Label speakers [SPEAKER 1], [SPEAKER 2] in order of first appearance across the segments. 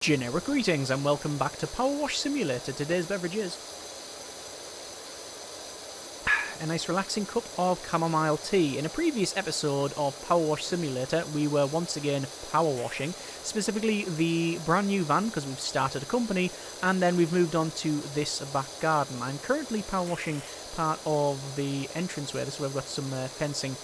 [SPEAKER 1] Generic greetings and welcome back to PowerWash Simulator. Today's beverage is a nice relaxing cup of chamomile tea. In a previous episode of PowerWash Simulator, we were once again power washing, specifically the brand new van because we've started a company, and then we've moved on to this back garden. I'm currently power washing part of the entranceway, so we've got some fencing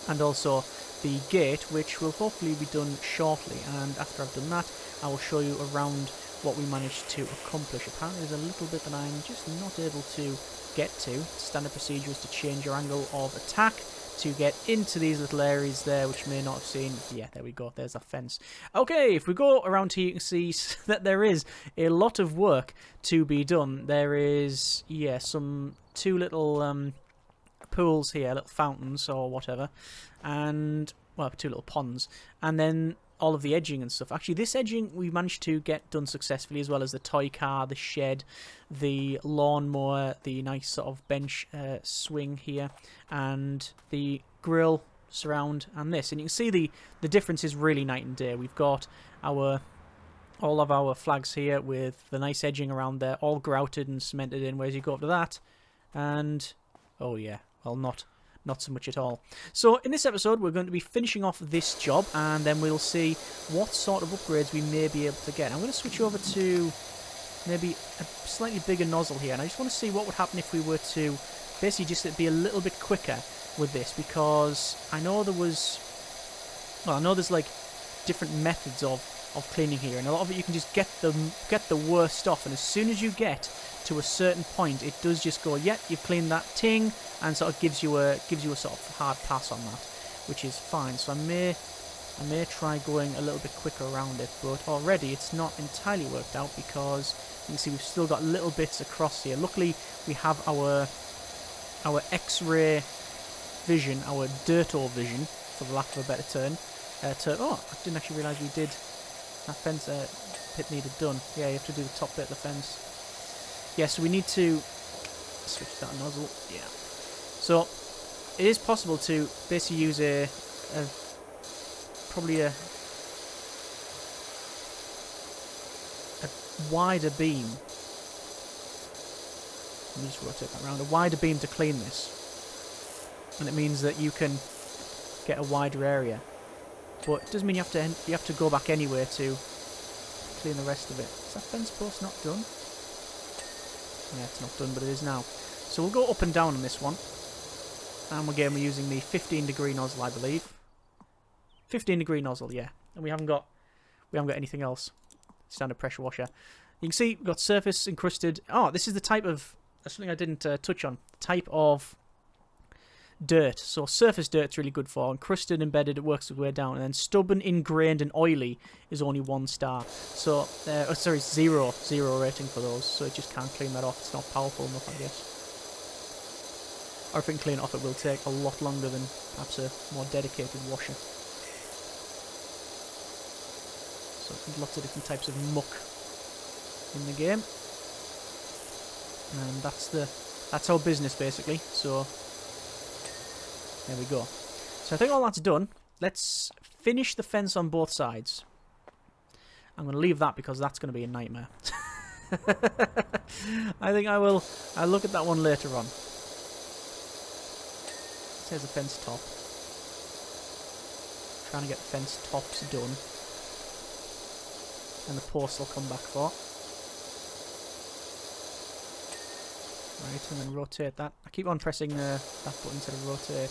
[SPEAKER 1] and also the gate, which will hopefully be done shortly, and after I've done that I will show you around what we managed to accomplish. Apparently there's a little bit that I'm just not able to get to. Standard procedure is to change your angle of attack to get into these little areas there, which you may not have seen. Yeah, there we go, there's a fence. Okay, if we go around here you can see that there is a lot of work to be done. There is, yeah, some two little pools here, little fountains or whatever, and, well, two little ponds, and then all of the edging and stuff. Actually, this edging we managed to get done successfully, as well as the toy car, the shed, the lawnmower, the nice sort of bench swing here, and the grill surround, and this. And you can see the difference is really night and day. We've got all of our flags here with the nice edging around there, all grouted and cemented in, whereas you go up to that, and, oh yeah, well, not so much at all. So in this episode we're going to be finishing off this job, and then we'll see what sort of upgrades we may be able to get. I'm going to switch over to maybe a slightly bigger nozzle here, and I just want to see what would happen if we were to basically just be a little bit quicker with this, because I know there's like different methods of cleaning here, and a lot of it you can just get the worst off, and as soon as you get to a certain point it does just go, yeah, you've cleaned that ting, and sort of gives you a sort of hard pass on that, which is fine. So I may try going a little bit quicker around it, but already it's not entirely worked out, because you can see we've still got little bits across here. Luckily we have our X-ray vision, our dirto vision, for the lack of a better term. Oh, I didn't actually realise we did that fence bit needed done. Yeah, you have to do the top bit of the fence. Yeah, so we need to switch that nozzle. Yeah. So it is possible to basically use probably a wider beam. Let me just rotate that around. A wider beam to clean this, and it means that you can get a wider area. But it doesn't mean you have to go back anywhere to clean the rest of it. Is that fence post not done? Yeah, it's not done, but it is now. So we'll go up and down on this one. And again, we're using the 15-degree nozzle, I believe. 15-degree nozzle, yeah. And we haven't got anything else. Standard pressure washer. You can see we've got surface encrusted. Oh, this is the type of, that's something I didn't touch on. Type of dirt. So surface dirt's really good for. Encrusted, embedded, it works its way down. And then stubborn, ingrained, and oily is only 1 star. So, sorry, zero rating for those. So it just can't clean that off. It's not powerful enough, I guess. Or if it can clean it off, it will take a lot longer than perhaps a more dedicated washer. So there's lots of different types of muck in the game. And that's our business basically. So there we go. So I think all that's done. Let's finish the fence on both sides. I'm going to leave that because that's going to be a nightmare. I think I'll look at that one later on. There's a fence top. Trying to get the fence tops done. And the posts will come back for. Right, and then rotate that. I keep on pressing that button instead of rotate.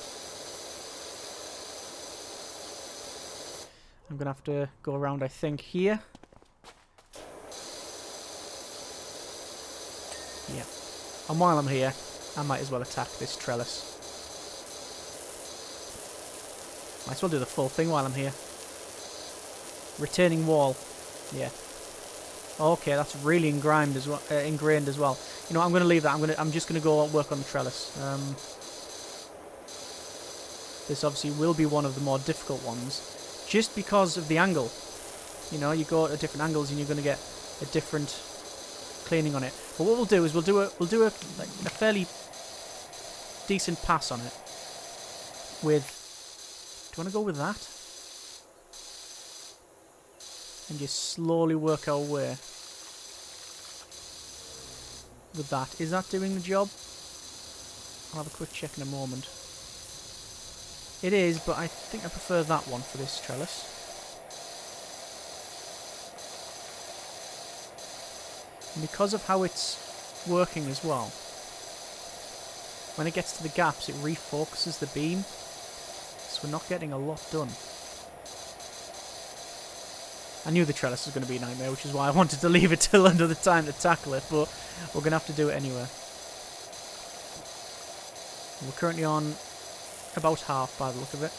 [SPEAKER 1] I'm going to have to go around, I think, here. Yeah. And while I'm here, I might as well attack this trellis. Might as well do the full thing while I'm here. Retaining wall. Yeah. Okay, that's really ingrained as well. You know, I'm going to leave that. I'm just going to go work on the trellis. This obviously will be one of the more difficult ones, just because of the angle. You know, you go at different angles and you're going to get a different cleaning on it. But what we'll do is we'll do a fairly decent pass on it with. Do you want to go with that? And just slowly work our way with that. Is that doing the job? I'll have a quick check in a moment. It is, but I think I prefer that one for this trellis. And because of how it's working as well, when it gets to the gaps, it refocuses the beam, so we're not getting a lot done. I knew the trellis was going to be a nightmare, which is why I wanted to leave it till another time to tackle it, but we're going to have to do it anyway. We're currently on about half by the look of it.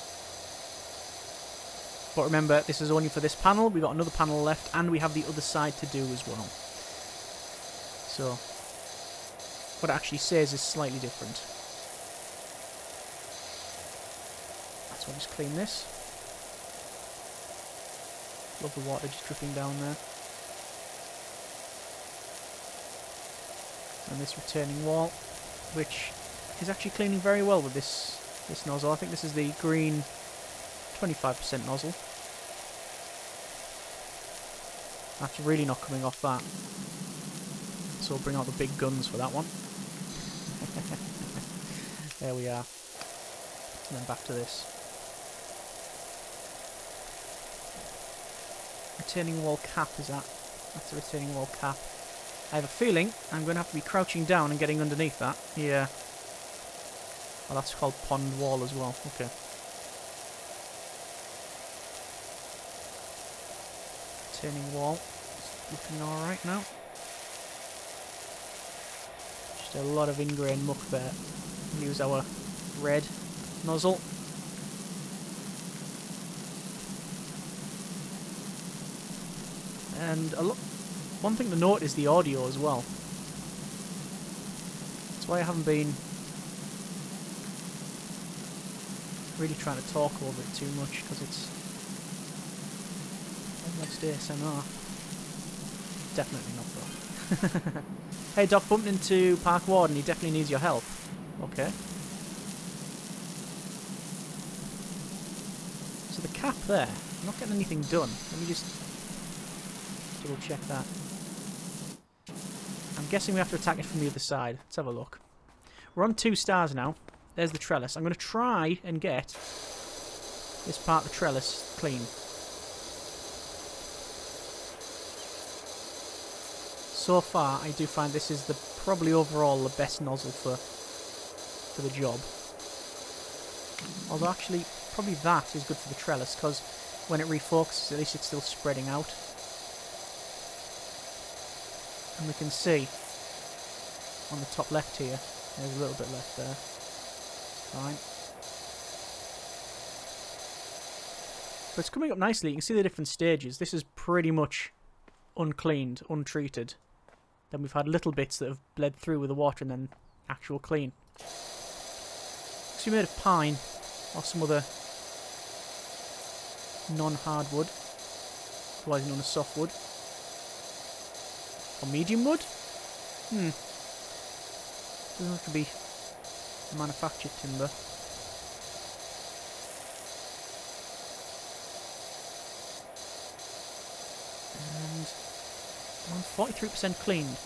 [SPEAKER 1] But remember, this is only for this panel. We've got another panel left, and we have the other side to do as well. So, what it actually says is slightly different. So I'll just clean this. Love the water just dripping down there. And this retaining wall, which is actually cleaning very well with this nozzle. I think this is the green 25% nozzle. That's really not coming off that. So we'll bring out the big guns for that one. There we are. And then back to this. Retaining wall cap is that. That's the retaining wall cap. I have a feeling I'm going to have to be crouching down and getting underneath that. Yeah. Oh, that's called pond wall as well. Okay. Retaining wall. It's looking alright now. Just a lot of ingrained muck there. Use our red nozzle. And one thing to note is the audio as well. That's why I haven't been really trying to talk over it too much, because it's almost ASMR. Definitely not though. Hey Doc, bumped into Park Warden, he definitely needs your help. Okay. So the cap there, I'm not getting anything done. Let me just double check that. I'm guessing we have to attack it from the other side. Let's have a look. We're on 2 stars now. There's the trellis. I'm going to try and get this part of the trellis clean. So far, I do find this is probably overall the best nozzle for the job. Although actually, probably that is good for the trellis, because when it refocuses, at least it's still spreading out. And we can see on the top left here, there's a little bit left there. Fine. But it's coming up nicely. You can see the different stages. This is pretty much uncleaned, untreated. Then we've had little bits that have bled through with the water and then actual clean. It's made of pine or some other non-hardwood, otherwise known as softwood. Or medium wood? Doesn't have to be manufactured timber. And I'm 43% cleaned.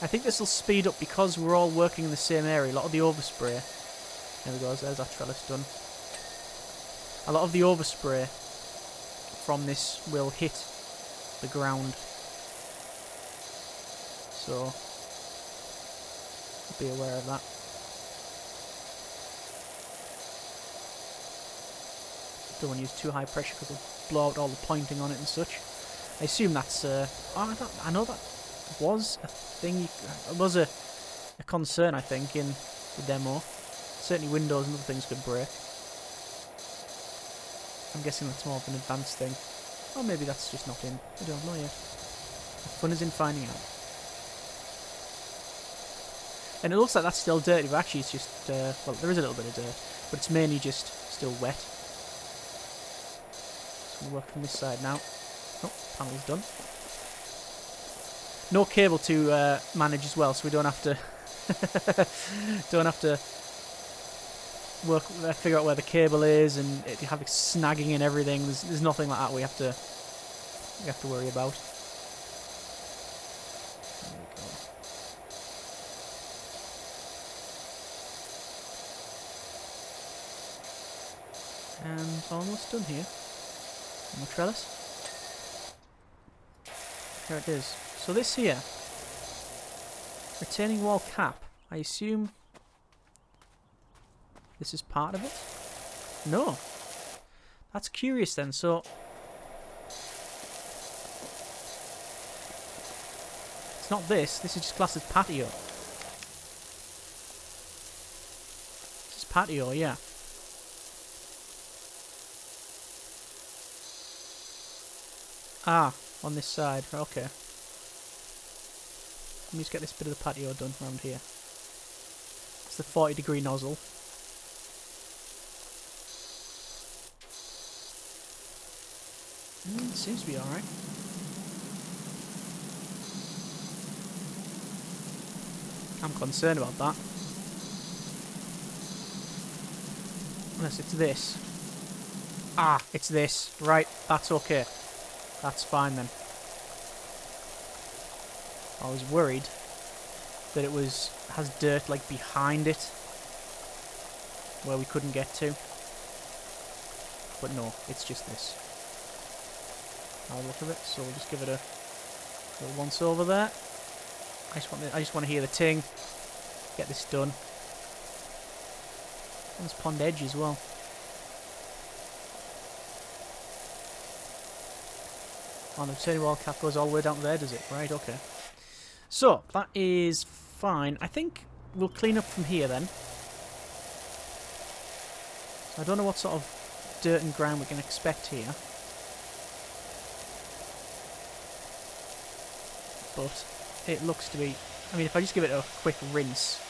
[SPEAKER 1] I think this will speed up because we're all working in the same area. A lot of the overspray. There we go, there's that trellis done. A lot of the overspray from this will hit the ground. So be aware of that. Don't want to use too high pressure because it'll blow out all the pointing on it and such. I assume that's I know that was a thing. It was a concern, I think, in the demo. Certainly windows and other things could break. I'm guessing that's more of an advanced thing. Or maybe that's just not in. I don't know yet. The fun is in finding out. And it looks like that's still dirty, but actually it's just, well, there is a little bit of dirt, but it's mainly just still wet. So we'll work from this side now. Oh, panel's done. No cable to manage as well, so we don't have to figure out where the cable is and have it snagging and everything. There's nothing like that. We have to we have to worry about. There we go. And almost done here. More trellis. There it is. So this here, retaining wall cap, I assume this is part of it? No. That's curious then, so it's not this is just classed as patio. This is patio, yeah. Ah, on this side, okay. Let me just get this bit of the patio done around here. It's the 40-degree nozzle. Seems to be alright. I'm concerned about that. Unless it's this. Ah, it's this. Right, that's okay. That's fine then. I was worried that it has dirt like behind it where we couldn't get to. But no, it's just this. I'll look at it, so we'll just give it a little once over there. I just want to hear the ting. Get this done. On this pond edge as well. Oh, the retaining wall cap goes all the way down there, does it? Right, okay. So, that is fine. I think we'll clean up from here then. So I don't know what sort of dirt and grime we can expect here. But it looks to be... I mean, if I just give it a quick rinse...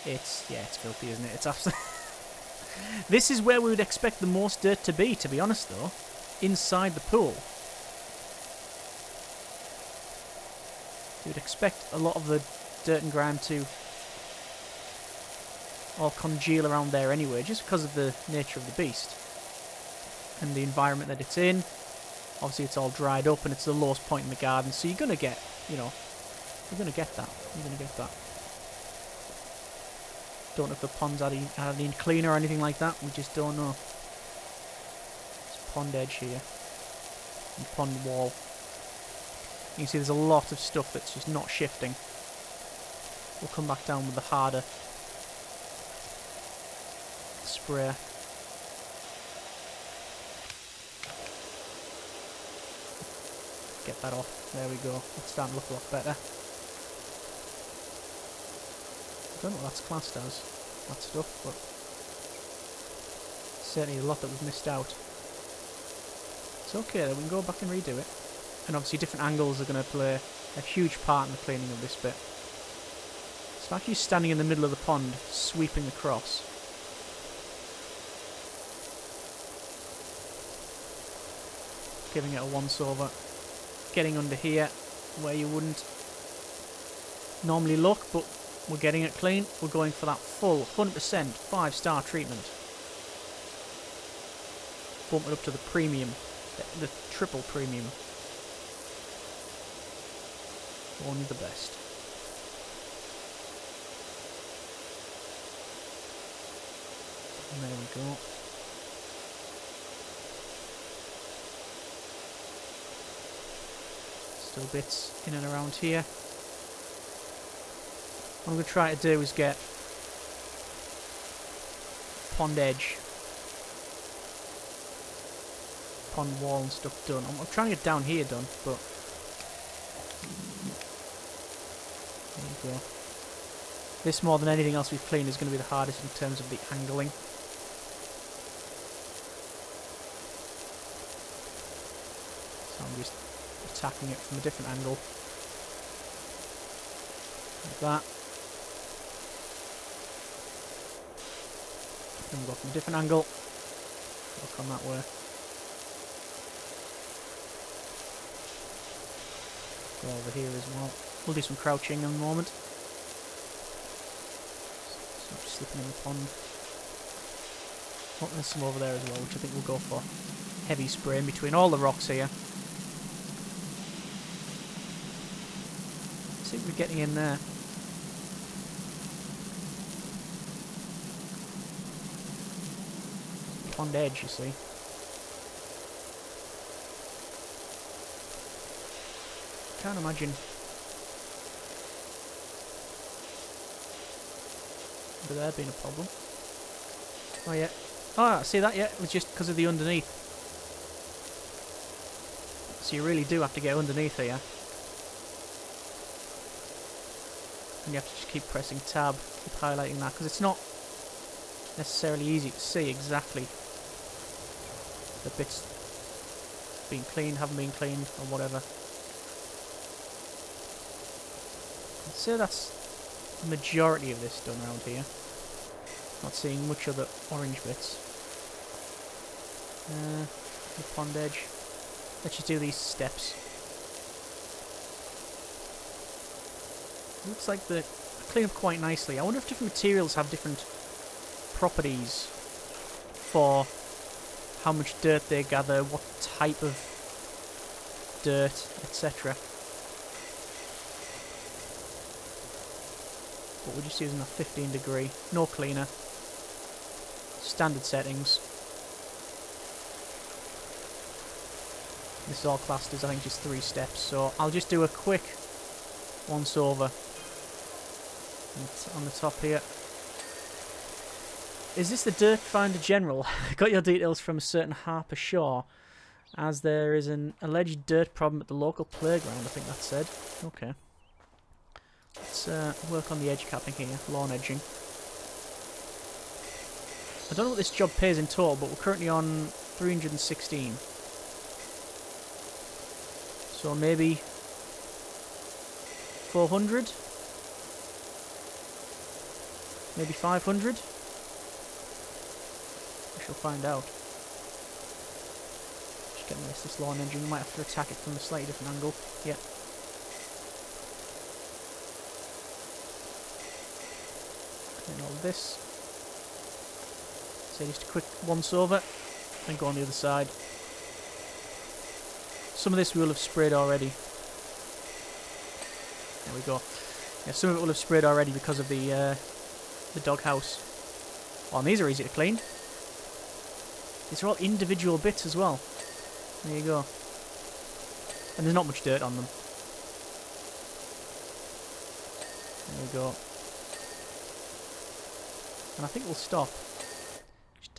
[SPEAKER 1] It's filthy, isn't it? It's absolutely... This is where we would expect the most dirt to be honest, though. Inside the pool. You would expect a lot of the dirt and grime to all congeal around there anyway, just because of the nature of the beast. And the environment that it's in. Obviously it's all dried up and it's the lowest point in the garden, so you're going to get, you're going to get that. You're going to get that. Don't know if the pond's had any cleaner or anything like that, we just don't know. Pond edge here and pond wall. You can see there's a lot of stuff that's just not shifting. We'll come back down with the harder sprayer. Get that off. There we go. It's starting to look a lot better. I don't know what that's classed as, that stuff, but certainly a lot that we've missed out. It's okay though, we can go back and redo it. And obviously different angles are going to play a huge part in the cleaning of this bit. So actually standing in the middle of the pond, sweeping across. Giving it a once over. Getting under here where you wouldn't normally look, but we're getting it clean. We're going for that full 100% 5-star treatment. Bump it up to the premium. The triple premium. Only the best. And there we go. Still bits in and around here. What I'm going to try to do is get pond edge, pond wall and stuff done. I'm trying to get down here done, but there you go. This, more than anything else we've cleaned, is going to be the hardest in terms of the angling. So I'm just attacking it from a different angle. Like that. Then we'll go from a different angle. Look on that way. Go over here as well. We'll do some crouching in a moment. So just slipping in the pond. Oh, there's some over there as well, which I think we'll go for. heavy spray in between all the rocks here. Let's see if we're getting in there. Pond edge, you see. Can't imagine there being a problem. Oh yeah. Oh, see that? Yeah, it was just because of the underneath. So you really do have to get underneath here. And you have to just keep pressing tab, keep highlighting that, because it's not necessarily easy to see exactly the bits being cleaned, haven't been cleaned, or whatever. I'd say that's the majority of this done around here. Not seeing much of the orange bits. The pond edge. Let's just do these steps. Looks like they clean up quite nicely. I wonder if different materials have different properties for how much dirt they gather, what type of dirt, etc. But we're just using a 15 degree, no cleaner, standard settings. This is all classed as, I think, just 3 steps, so I'll just do a quick once over on the top here. Is this the Dirt Finder General? Got your details from a certain Harper Shaw, as there is an alleged dirt problem at the local playground, I think that said. Okay. Let's work on the edge capping here, lawn edging. I don't know what this job pays in total, but we're currently on 316. So maybe 400? Maybe 500? We shall find out. Just getting this lawn edging. We might have to attack it from a slightly different angle. Yeah. And all this. So just a quick once over and go on the other side. Some of this we will have sprayed already. There we go. Yeah, some of it will have sprayed already because of the doghouse. Oh, and these are easy to clean. These are all individual bits as well. There you go. And there's not much dirt on them. There we go. And I think we'll stop. Just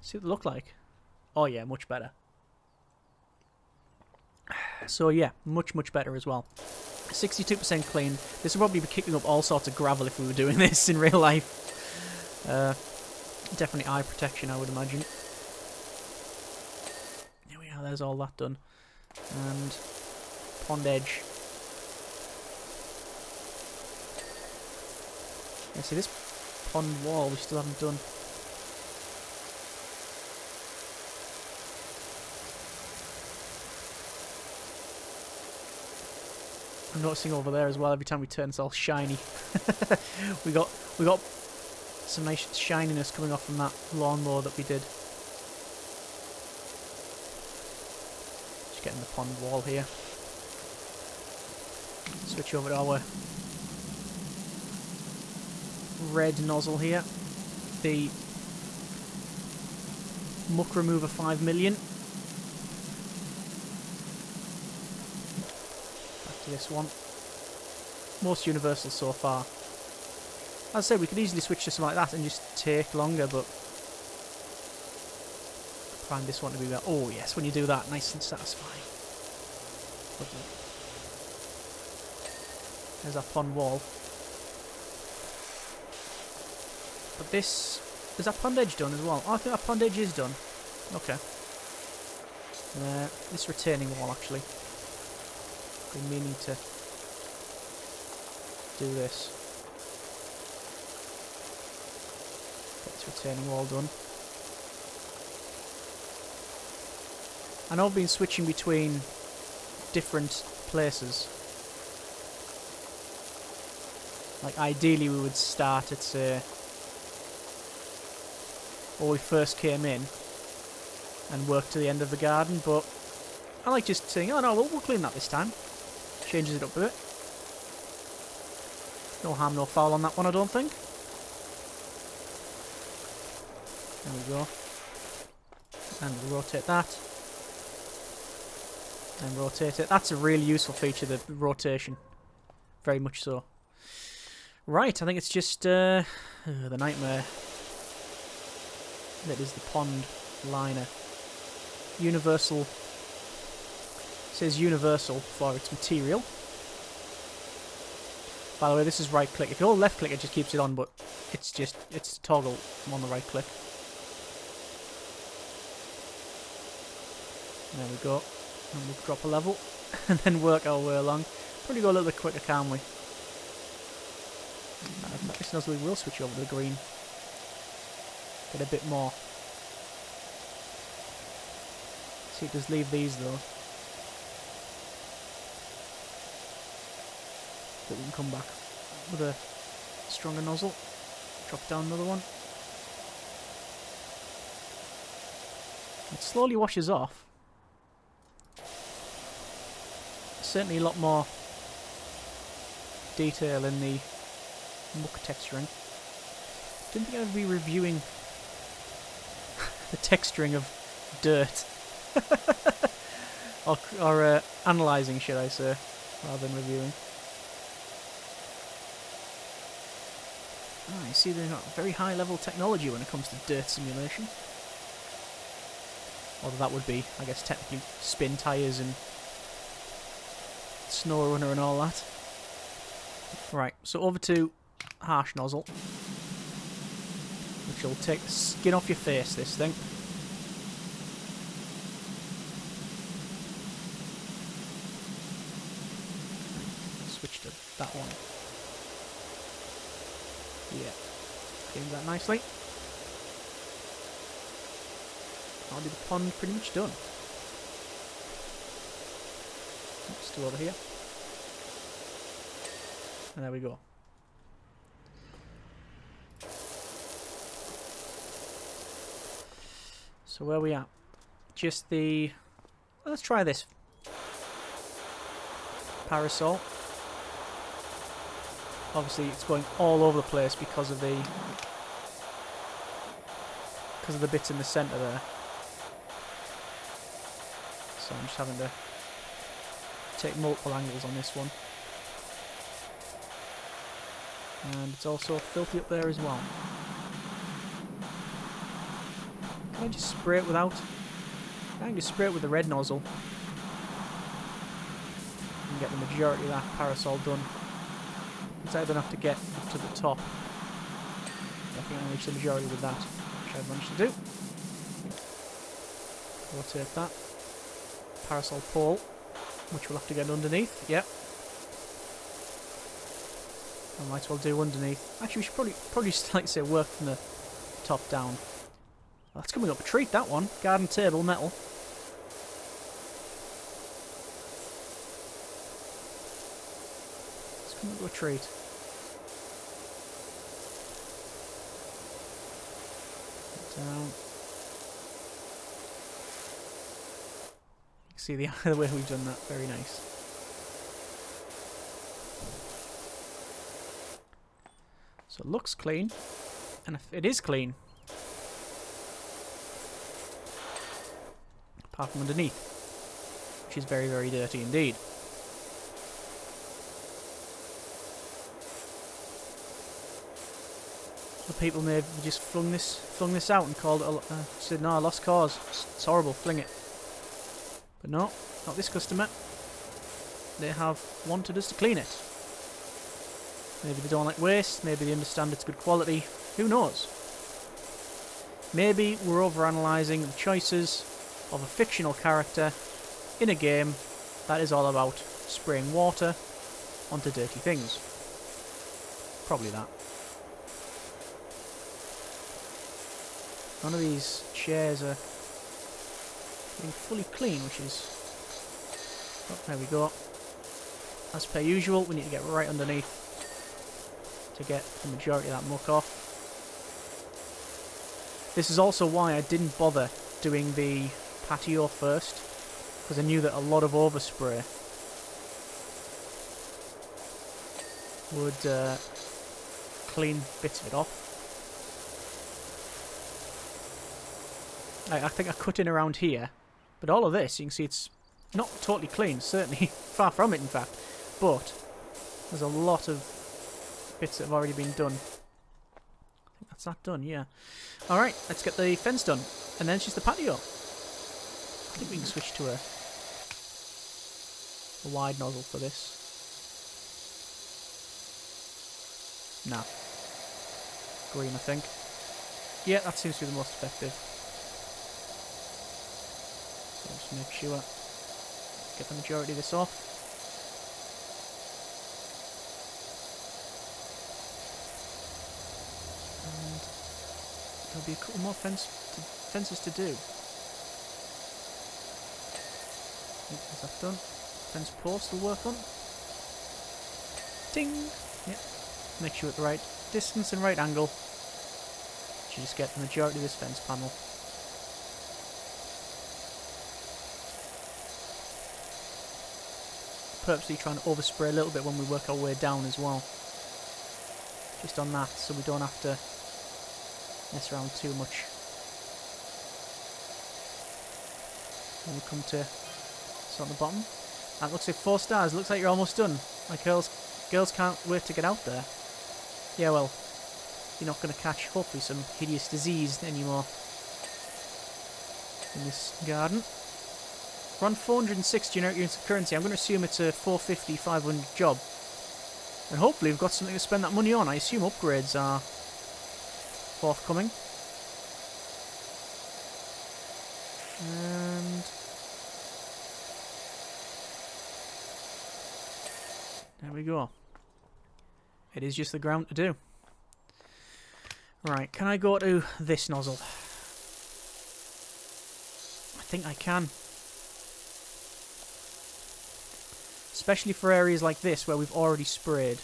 [SPEAKER 1] see what they look like. Oh yeah, much better. So yeah, much better as well. 62% clean. This would probably be kicking up all sorts of gravel if we were doing this in real life. Definitely eye protection, I would imagine. There we are, there's all that done. And pond edge. Yeah, see this pond wall we still haven't done. I'm noticing over there as well, every time we turn it's all shiny. we got some nice shininess coming off from that lawnmower that we did. Just getting the pond wall here. Switch over to our red nozzle here. The Muck Remover 5 million. This one. Most universal so far. As I said, we could easily switch to something like that and just take longer, but I find this one to be better. Oh yes, when you do that, nice and satisfying. Lovely. There's our pond wall. But this... is that pond edge done as well? Oh, I think that pond edge is done. Okay. This retaining wall, actually. Been meaning to do this. Get this retaining wall done. I know I've been switching between different places. Like ideally we would start at say where we first came in and work to the end of the garden, but I like just saying, oh no, we'll clean that this time. Changes it up a bit. No harm, no foul on that one, I don't think. There we go. And we'll rotate that. And rotate it. That's a really useful feature, the rotation. Very much so. Right, I think it's just the nightmare. That is the pond liner. Universal. It says universal for its material. By the way, this is right click. If you hold left click, it just keeps it on, but it's toggle on the right click. There we go. And we'll drop a level and then work our way along. Probably go a little bit quicker, can't we? This nozzle we will switch over to the green. Get a bit more. See, it does leave these though. But we can come back with a stronger nozzle. Drop down another one. It slowly washes off. Certainly a lot more detail in the muck texturing. Didn't think I'd be reviewing the texturing of dirt. or analysing, should I say, rather than reviewing. Ah, you see they've got very high level technology when it comes to dirt simulation. Although that would be, I guess, technically spin tyres and snow runner and all that. Right, so over to harsh nozzle, which will take the skin off your face, this thing. Switch to that one. Yeah, cleans that nicely. I'll do the pond pretty much done. Let's do over here. And there we go. So where are we at? Just the... Let's try this. Parasol. Obviously it's going all over the place because of the bits in the centre there. So I'm just having to take multiple angles on this one. And it's also filthy up there as well. Can I just spray it without? I can just spray it with the red nozzle and get the majority of that parasol done. Because I don't have to get up to the top. I think I'll reach the majority with that, which I've managed to do. Rotate that. Parasol pole, which we'll have to get underneath. Yep. I might as well do underneath. Actually, we should probably just, like say, work from the top down. Well, that's coming up a treat, that one. Garden table metal. It's coming up a treat. Down. You can see the way we've done that. Very nice. So it looks clean, and it is clean. Apart from underneath, which is very, very dirty indeed. The people may have just flung this out and called it said, no, lost cause. It's horrible, fling it. But no, not this customer. They have wanted us to clean it. Maybe they don't like waste, maybe they understand it's good quality, who knows? Maybe we're overanalyzing the choices of a fictional character in a game that is all about spraying water onto dirty things. Probably that. None of these chairs are getting fully clean, which is... Oh, there we go. As per usual, we need to get right underneath to get the majority of that muck off. This is also why I didn't bother doing the patio first, because I knew that a lot of overspray would clean bits of it off. I think I cut in around here, but all of this, you can see it's not totally clean, certainly far from it in fact, but there's a lot of bits that have already been done. I think that's that done, yeah. Alright, let's get the fence done, and then it's just the patio. I think we can switch to a wide nozzle for this. Nah. Green, I think. Yeah, that seems to be the most effective. So just make sure get the majority of this off. And there'll be a couple more fences to do. Is that done? Fence post will work on. Ding! Yep. Make sure at the right distance and right angle. You just get the majority of this fence panel. Purposely trying to overspray a little bit when we work our way down as well. Just on that, so we don't have to mess around too much. When we come to on the bottom. That looks like 4 stars. Looks like you're almost done. My girls can't wait to get out there. Yeah, well, you're not going to catch, hopefully, some hideous disease anymore in this garden. We're on 406 generic units of currency. I'm going to assume it's a 450, 500 job. And hopefully we've got something to spend that money on. I assume upgrades are forthcoming. And there we go. It is just the ground to do. Right, can I go to this nozzle? I think I can. Especially for areas like this where we've already sprayed.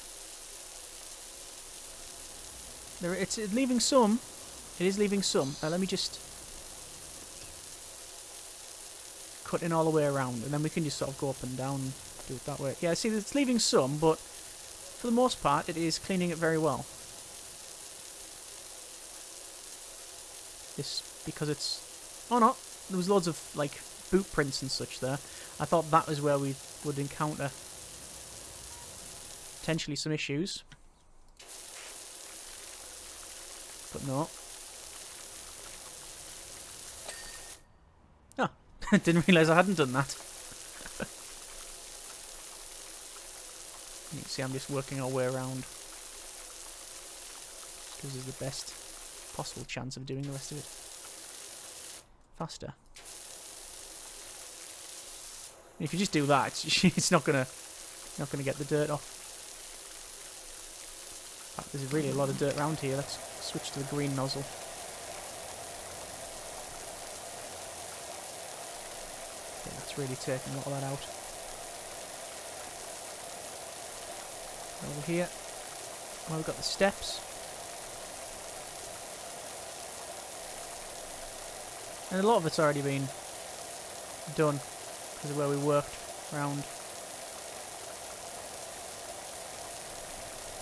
[SPEAKER 1] It's leaving some. It is leaving some. Let me just cut in all the way around, and then we can just sort of go up and down and do it that way. Yeah, see, it's leaving some, but for the most part, it is cleaning it very well. This, because it's... Oh no, there was loads of, like, boot prints and such there. I thought that was where we would encounter potentially some issues. But no. Oh, didn't realise I hadn't done that. You can see I'm just working our way around. Gives us the best possible chance of doing the rest of it faster. If you just do that, it's not gonna get the dirt off. In fact, there's really a lot of dirt around here. Let's switch to the green nozzle. Okay, that's really taking a lot of that out. Over here, well, we've got the steps. And a lot of it's already been done because of where we worked around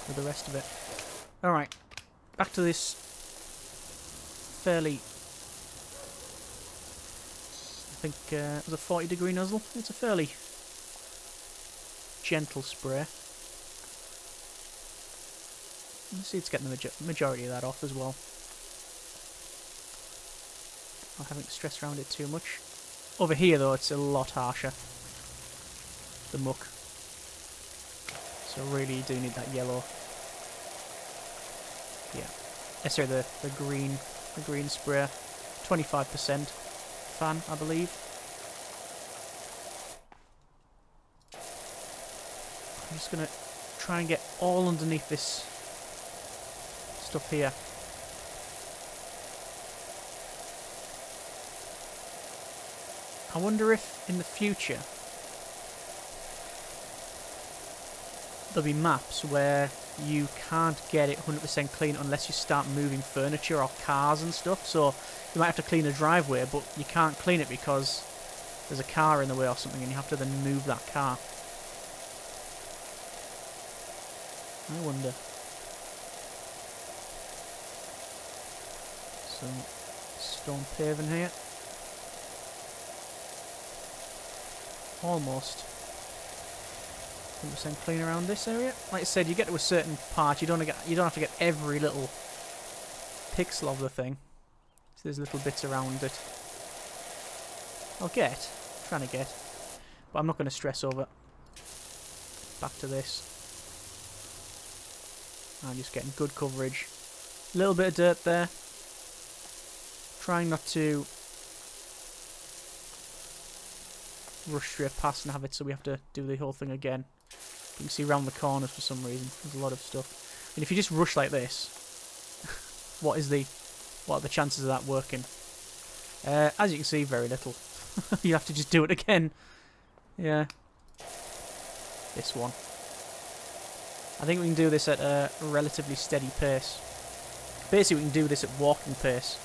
[SPEAKER 1] with the rest of it. Alright, back to this fairly, I think it was a 40-degree nozzle. It's a fairly gentle spray. You see it's getting the majority of that off as well. Not having to stress around it too much. Over here though, it's a lot harsher. The muck. So really you do need that yellow. Yeah. Sorry, the green sprayer. 25% fan, I believe. I'm just gonna try and get all underneath this stuff here. I wonder if in the future there'll be maps where you can't get it 100% clean unless you start moving furniture or cars and stuff. So you might have to clean a driveway, but you can't clean it because there's a car in the way or something, and you have to then move that car. I wonder. Some stone paving here. Almost 100% clean around this area. Like I said, you get to a certain part, you don't have to get every little pixel of the thing. So there's little bits around it. I'm trying to get, but I'm not going to stress over. Back to this. I'm just getting good coverage. A little bit of dirt there. Trying not to rush straight past and have it so we have to do the whole thing again. You can see around the corners for some reason. There's a lot of stuff. And if you just rush like this, what are the chances of that working? As you can see, very little. You have to just do it again. Yeah. This one. I think we can do this at a relatively steady pace. Basically, we can do this at walking pace.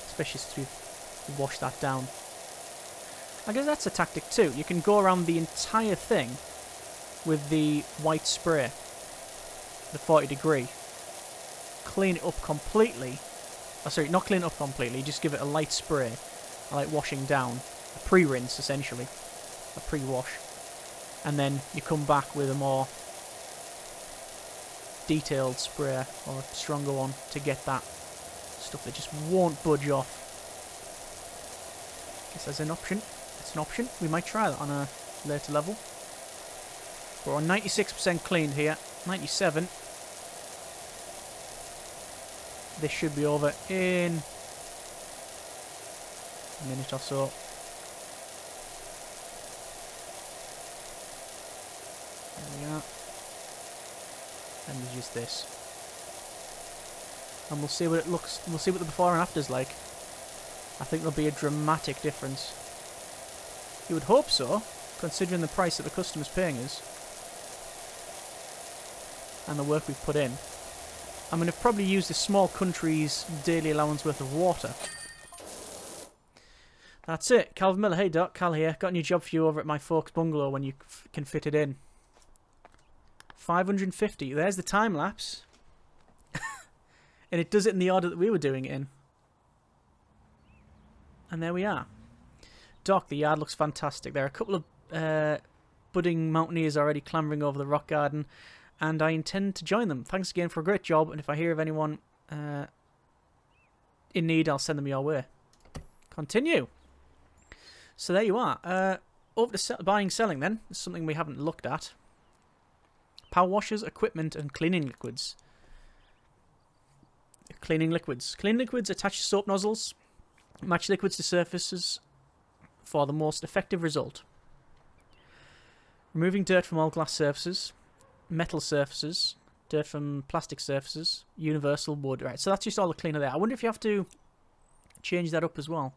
[SPEAKER 1] Especially since we've washed that down. I guess that's a tactic too. You can go around the entire thing with the white spray, the 40 degree. Clean it up completely. Oh, sorry, not clean it up completely, just give it a light spray. I like washing down. A pre-rinse, essentially. A pre-wash. And then you come back with a more detailed spray, or a stronger one, to get that stuff that just won't budge off. Guess that's an option. It's an option. We might try that on a later level. We're on 96% cleaned here. 97. This should be over in a minute or so. There we are. And there's just this. And we'll see what it looks. We'll see what the before and after's like. I think there'll be a dramatic difference. You would hope so, considering the price that the customer's paying us and the work we've put in. I mean, I've probably used a small country's daily allowance worth of water. That's it. Calvin Miller. Hey Doc, Cal here. Got a new job for you over at my folks' bungalow when you can fit it in. 550. There's the time lapse. And it does it in the order that we were doing it in. And there we are. Doc, the yard looks fantastic. There are a couple of budding mountaineers already clambering over the rock garden, and I intend to join them. Thanks again for a great job, and if I hear of anyone in need, I'll send them your way. Continue. So there you are. Over to buying, selling then. It's something we haven't looked at. Power washers, equipment, and cleaning liquids. Cleaning liquids. Cleaning liquids attach to soap nozzles. Match liquids to surfaces for the most effective result. Removing dirt from all glass surfaces, metal surfaces, dirt from plastic surfaces, universal wood. Right, so that's just all the cleaner there. I wonder if you have to change that up as well.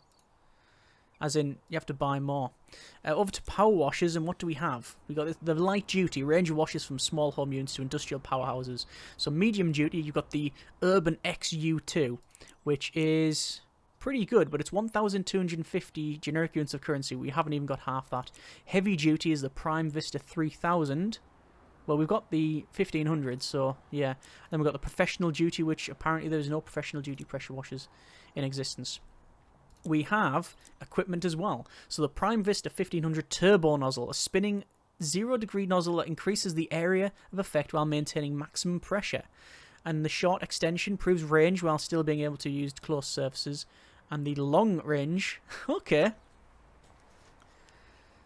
[SPEAKER 1] As in, you have to buy more. Over to power washers, and what do we have? We've got the light duty range of washers from small home units to industrial powerhouses. So medium duty, you've got the Urban XU2, which is pretty good, but it's 1,250 generic units of currency. We haven't even got half that. Heavy duty is the Prime Vista 3000. Well, we've got the 1500, so yeah. Then we've got the professional duty, which apparently there's no professional duty pressure washers in existence. We have equipment as well. So the Prime Vista 1500 turbo nozzle, a spinning 0-degree nozzle that increases the area of effect while maintaining maximum pressure. And the short extension improves range while still being able to use close surfaces. And the long range, okay.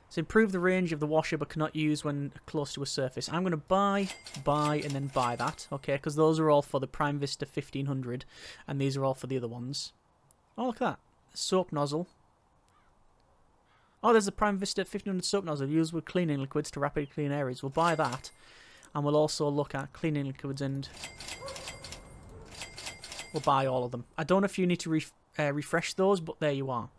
[SPEAKER 1] So improve the range of the washer but cannot use when close to a surface. I'm going to buy, and then buy that, okay, because those are all for the Prime Vista 1500, and these are all for the other ones. Oh, look at that. Soap nozzle. Oh, there's a Prime Vista 1500 soap nozzle used with cleaning liquids to rapidly clean areas. We'll buy that, and we'll also look at cleaning liquids, and we'll buy all of them. I don't know if you need to refresh those, but there you are.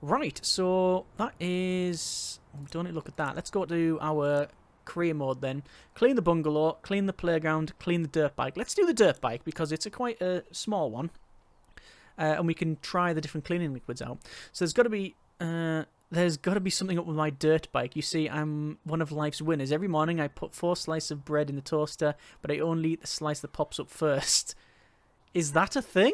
[SPEAKER 1] Right, so that is... Don't look at that. Let's go to our career mode then. Clean the bungalow, clean the playground, clean the dirt bike. Let's do the dirt bike because it's quite a small one. And we can try the different cleaning liquids out. So there's got to be something up with my dirt bike. You see, I'm one of life's winners. Every morning I put 4 slices of bread in the toaster, but I only eat the slice that pops up first. Is that a thing?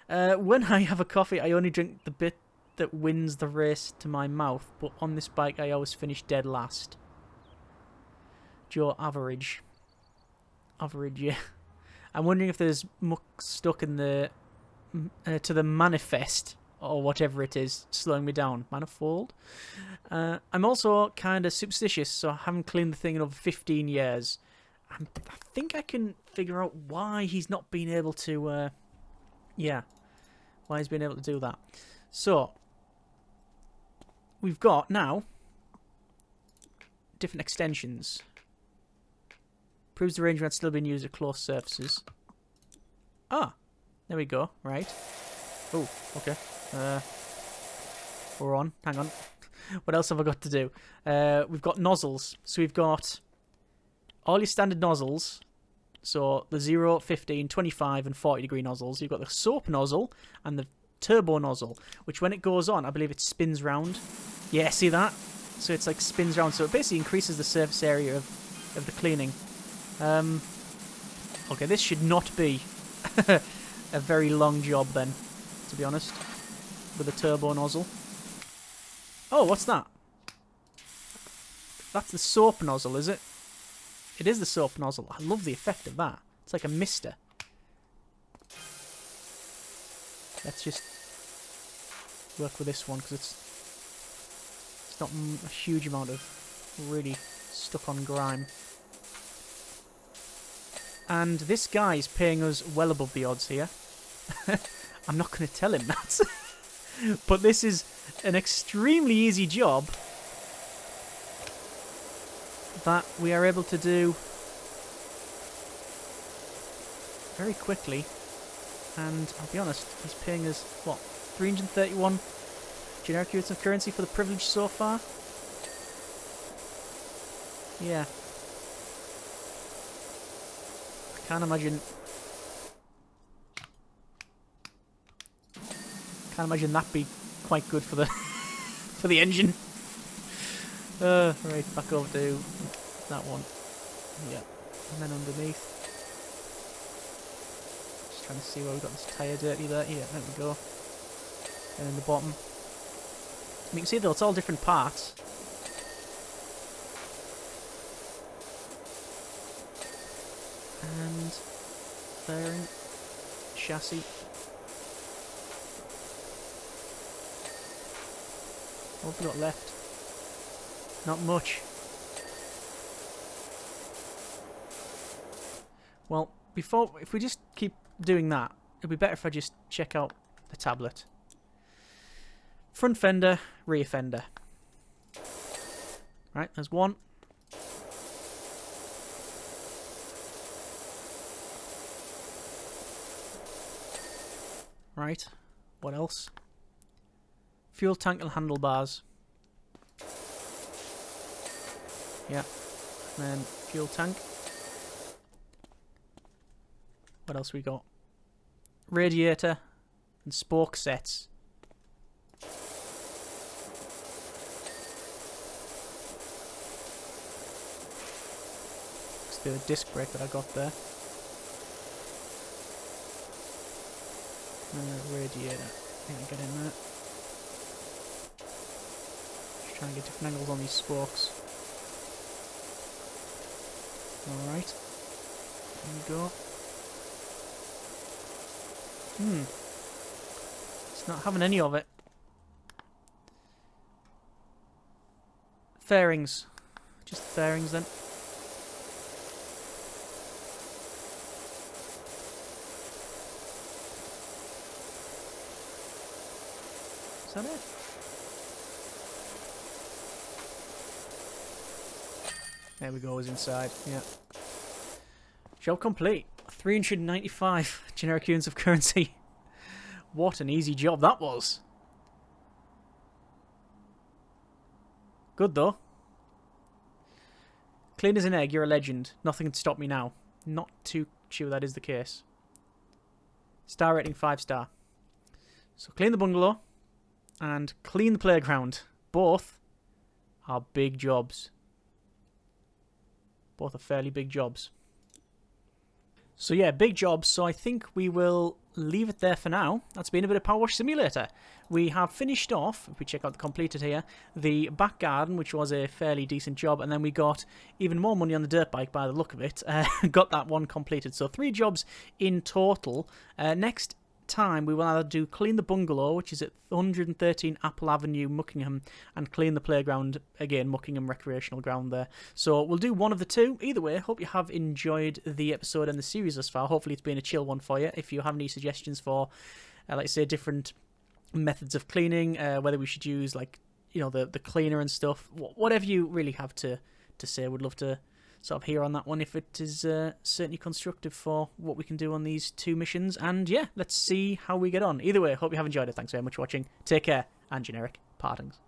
[SPEAKER 1] When I have a coffee, I only drink the bit that wins the race to my mouth, but on this bike I always finish dead last. Joe, average. Average, yeah. I'm wondering if there's muck stuck in the to the manifest or whatever it is slowing me down. Manifold. I'm also kind of superstitious, so I haven't cleaned the thing in over 15 years. I think I can figure out why he's not been able to why he's been able to do that. So we've got now different extensions. Proves the range had still been used at close surfaces. Ah, there we go. Right. Oh, okay. We're on. Hang on. What else have I got to do? We've got nozzles. So we've got all your standard nozzles. So the 0, 15, 25 and 40 degree nozzles. You've got the soap nozzle and the turbo nozzle, which when it goes on, I believe it spins round. Yeah, see that? So it's like spins round. So it basically increases the surface area of the cleaning. Okay, this should not be a very long job then, to be honest, with a turbo nozzle. Oh, what's that? That's the soap nozzle, is it? It is the soap nozzle. I love the effect of that. It's like a mister. Let's just work with this one because it's not a huge amount of really stuck on grime. And this guy's paying us well above the odds here. I'm not going to tell him that. But this is an extremely easy job that we are able to do very quickly. And I'll be honest, he's paying us, what, 331 generic units of currency for the privilege so far? Yeah. I can't imagine that be quite good for the for the engine. Right, back over to that one. Yeah, and then underneath. Just trying to see where we got this tyre dirty there. Yeah, there we go. And in the bottom. You can see though, it's all different parts. And fairing, chassis. What have we got left? Not much. Well, if we just keep doing that, it'd be better if I just check out the tablet. Front fender, rear fender. Right, there's one. Right, what else? Fuel tank and handlebars. Yeah, and then fuel tank. What else we got? Radiator and spoke sets. It's the disc brake that I got there. Radiator. I think I get in there. Just trying to get different angles on these spokes. Alright. There we go. It's not having any of it. Fairings. Just the fairings then. Is that it? There we go, it's inside, yeah. Job complete. 395 generic units of currency. What an easy job that was. Good though. Clean as an egg, you're a legend. Nothing can stop me now. Not too sure that is the case. Star rating 5 star. So clean the bungalow and clean the playground. Both are big jobs. Both are fairly big jobs. So yeah, big jobs. So I think we will leave it there for now. That's been a bit of PowerWash Simulator. We have finished off, if we check out the completed here, the back garden, which was a fairly decent job, and then we got even more money on the dirt bike by the look of it. Got that one completed. So 3 jobs in total. Next time we will either do clean the bungalow, which is at 113 Apple Avenue, Muckingham, and clean the playground, again, Muckingham recreational ground there. So we'll do one of the two. Either way, hope you have enjoyed the episode and the series thus far. Hopefully it's been a chill one for you. If you have any suggestions for, like I say, different methods of cleaning, whether we should use, like, you know, the cleaner and stuff, whatever you really have to say, would love to sort of hear on that one, if it is certainly constructive for what we can do on these 2 missions. And yeah, let's see how we get on. Either way, hope you have enjoyed it. Thanks very much for watching. Take care, and generic partings.